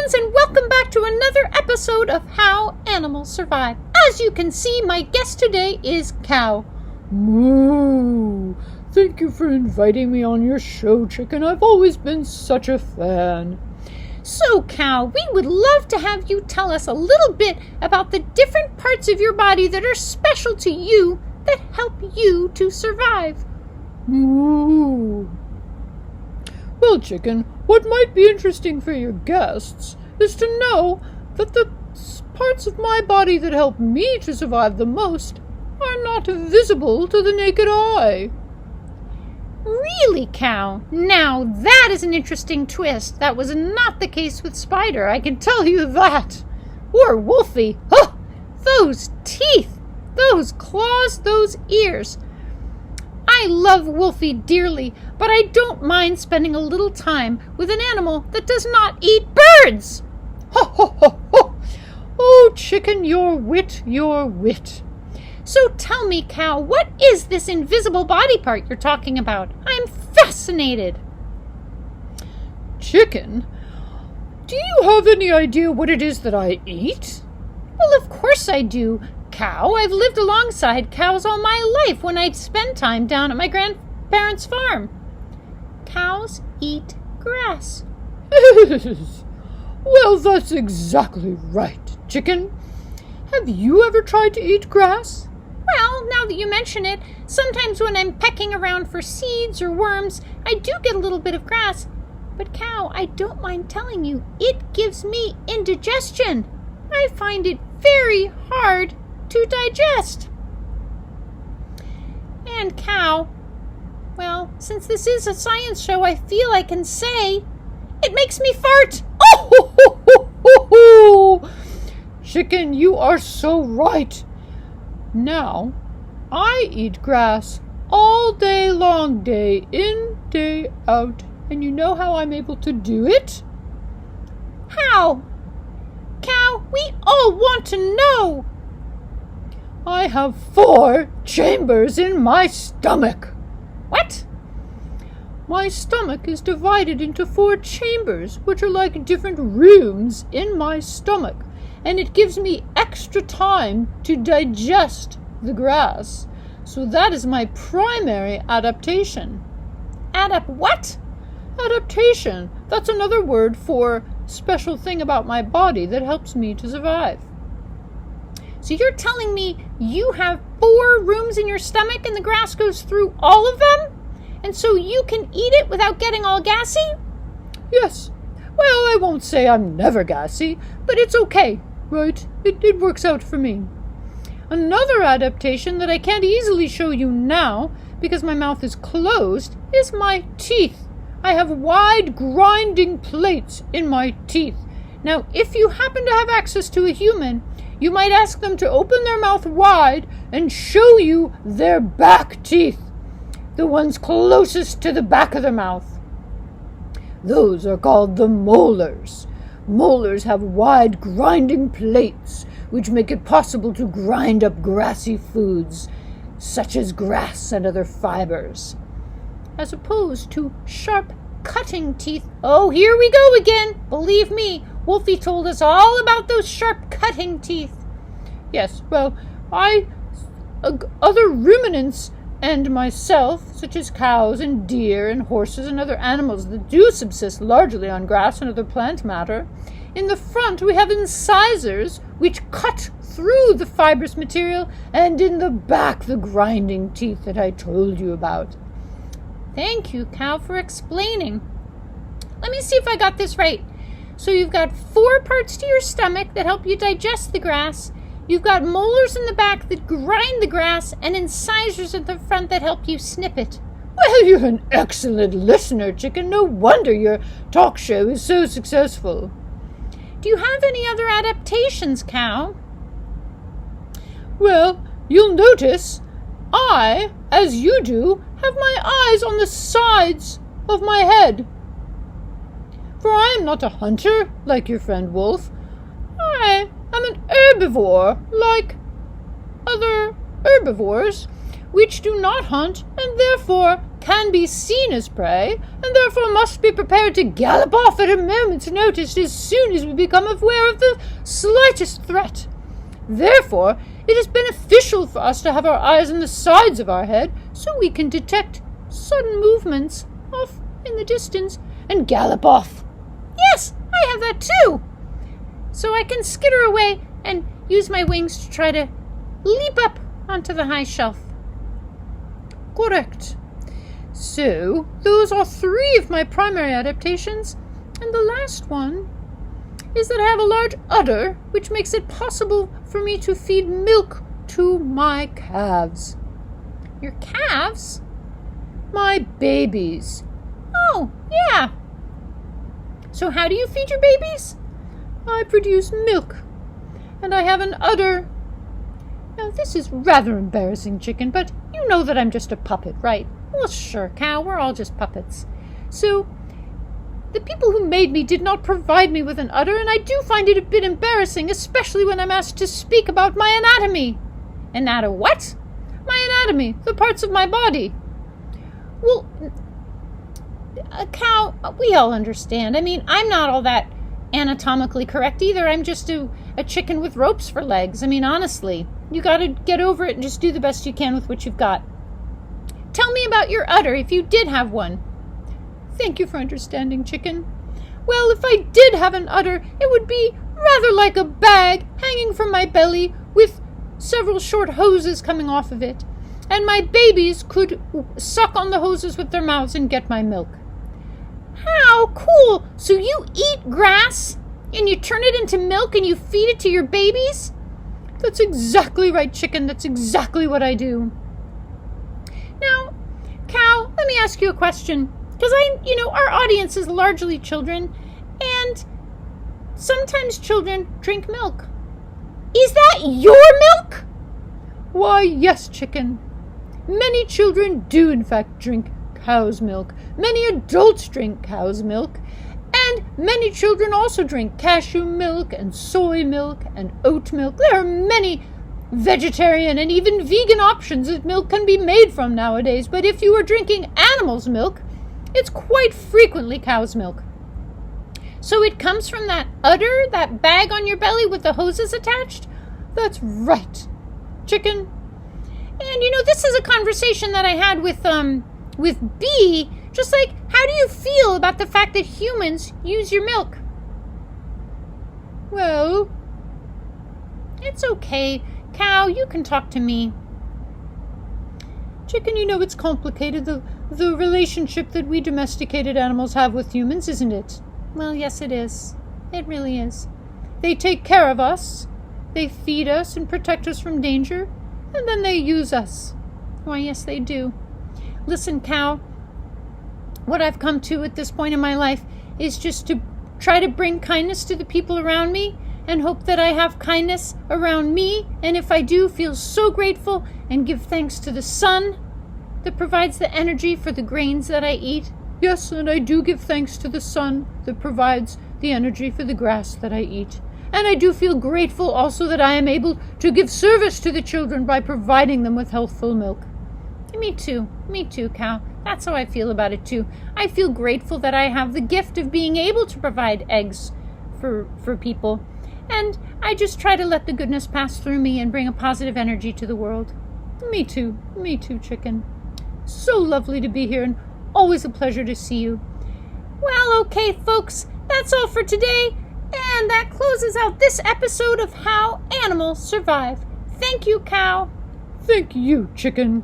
friends, and welcome back to another episode of How Animals Survive. As you can see, my guest today is Cow. Moo! Thank you for inviting me on your show, Chicken. I've always been such a fan. So, Cow, we would love to have you tell us a little bit about the different parts of your body that are special to you that help you to survive. Moo! Well, Chicken, what might be interesting for your guests is to know that the parts of my body that help me to survive the most are not visible to the naked eye. Really, Cow? Now that is an interesting twist. That was not the case with Spider, I can tell you that. Or Wolfie. Oh, those teeth, those claws, those ears. I love Wolfie dearly, but I don't mind spending a little time with an animal that does not eat birds. Ho, ho, ho, ho! Oh, Chicken, your wit, your wit. So tell me, Cow, what is this invisible body part you're talking about? I'm fascinated. Chicken, do you have any idea what it is that I eat? Well, of course I do, Cow. I've lived alongside cows all my life when I'd spend time down at my grandparents' farm. Cows eat grass. Well, that's exactly right, Chicken. Have you ever tried to eat grass? Well, now that you mention it, sometimes when I'm pecking around for seeds or worms, I do get a little bit of grass. But, Cow, I don't mind telling you, it gives me indigestion. I find it very hard to digest. And, Cow, well, since this is a science show, I feel I can say it makes me fart. Oh, ho, ho, ho, ho, ho. Chicken, you are so right. Now, I eat grass all day long, day in, day out. And you know how I'm able to do it? How? Cow, we all want to know. I have 4 chambers in my stomach. What? My stomach is divided into 4 chambers, which are like different rooms in my stomach. And it gives me extra time to digest the grass. So that is my primary adaptation. What? Adaptation. That's another word for special thing about my body that helps me to survive. So you're telling me you have 4 rooms in your stomach and the grass goes through all of them? And so you can eat it without getting all gassy? Yes. Well, I won't say I'm never gassy, but it's okay. Right? It works out for me. Another adaptation that I can't easily show you now, because my mouth is closed, is my teeth. I have wide grinding plates in my teeth. Now, if you happen to have access to a human, you might ask them to open their mouth wide and show you their back teeth, the ones closest to the back of their mouth. Those are called the molars. Molars have wide grinding plates, which make it possible to grind up grassy foods, such as grass and other fibers, as opposed to sharp cutting teeth. Oh, here we go again. Believe me, Wolfie told us all about those sharp cutting teeth. Yes, well, other ruminants and myself, such as cows and deer and horses and other animals that do subsist largely on grass and other plant matter, in the front we have incisors which cut through the fibrous material, and in the back the grinding teeth that I told you about. Thank you, Cow, for explaining. Let me see if I got this right. So you've got 4 parts to your stomach that help you digest the grass. You've got molars in the back that grind the grass, and incisors at the front that help you snip it. Well, you're an excellent listener, Chicken. No wonder your talk show is so successful. Do you have any other adaptations, Cow? Well, you'll notice I, as you do, have my eyes on the sides of my head. For I am not a hunter like your friend Wolf. I am an herbivore like other herbivores, which do not hunt and therefore can be seen as prey, and therefore must be prepared to gallop off at a moment's notice as soon as we become aware of the slightest threat. Therefore, it is beneficial for us to have our eyes on the sides of our head, so we can detect sudden movements off in the distance and gallop off. Yes, I have that too. So I can skitter away and use my wings to try to leap up onto the high shelf. Correct. So, those are 3 of my primary adaptations, and the last one is that I have a large udder, which makes it possible for me to feed milk to my calves. Your calves? My babies. Oh, yeah. So how do you feed your babies? I produce milk, and I have an udder. Now, this is rather embarrassing, Chicken, but you know that I'm just a puppet, right? Well, sure, Cow. We're all just puppets. So, the people who made me did not provide me with an udder, and I do find it a bit embarrassing, especially when I'm asked to speak about my anatomy. What? My anatomy, the parts of my body. Well, Cow, we all understand. I mean, I'm not all that anatomically correct either. I'm just a chicken with ropes for legs. I mean, honestly, you gotta get over it and just do the best you can with what you've got. Tell me about your udder, if you did have one. Thank you for understanding, Chicken. Well, if I did have an udder, it would be rather like a bag hanging from my belly with several short hoses coming off of it, and my babies could suck on the hoses with their mouths and get my milk. How cool! So you eat grass, and you turn it into milk, and you feed it to your babies? That's exactly right, Chicken. That's exactly what I do. Now, Cow, let me ask you a question. Because our audience is largely children, and sometimes children drink milk. Is that your milk? Why, yes, Chicken. Many children do, in fact, drink cow's milk. Many adults drink cow's milk. And many children also drink cashew milk and soy milk and oat milk. There are many vegetarian and even vegan options that milk can be made from nowadays. But if you are drinking animals' milk, it's quite frequently cow's milk. So it comes from that udder, that bag on your belly with the hoses attached? That's right, Chicken. And this is a conversation that I had with Bee. Just like, how do you feel about the fact that humans use your milk? Well, it's okay. Cow, you can talk to me. Chicken, it's complicated, the relationship that we domesticated animals have with humans, isn't it? Well, yes, it is. It really is. They take care of us, they feed us and protect us from danger, and then they use us. Why, yes, they do. Listen, Cow, what I've come to at this point in my life is just to try to bring kindness to the people around me and hope that I have kindness around me, and if I do, feel so grateful and give thanks to the sun that provides the energy for the grains that I eat. Yes, and I do give thanks to the sun that provides the energy for the grass that I eat. And I do feel grateful also that I am able to give service to the children by providing them with healthful milk. Me too, Cow. That's how I feel about it too. I feel grateful that I have the gift of being able to provide eggs for people. And I just try to let the goodness pass through me and bring a positive energy to the world. Me too, Chicken. So lovely to be here and always a pleasure to see you. Well, okay, folks, that's all for today. And that closes out this episode of How Animals Survive. Thank you, Cow. Thank you, Chicken.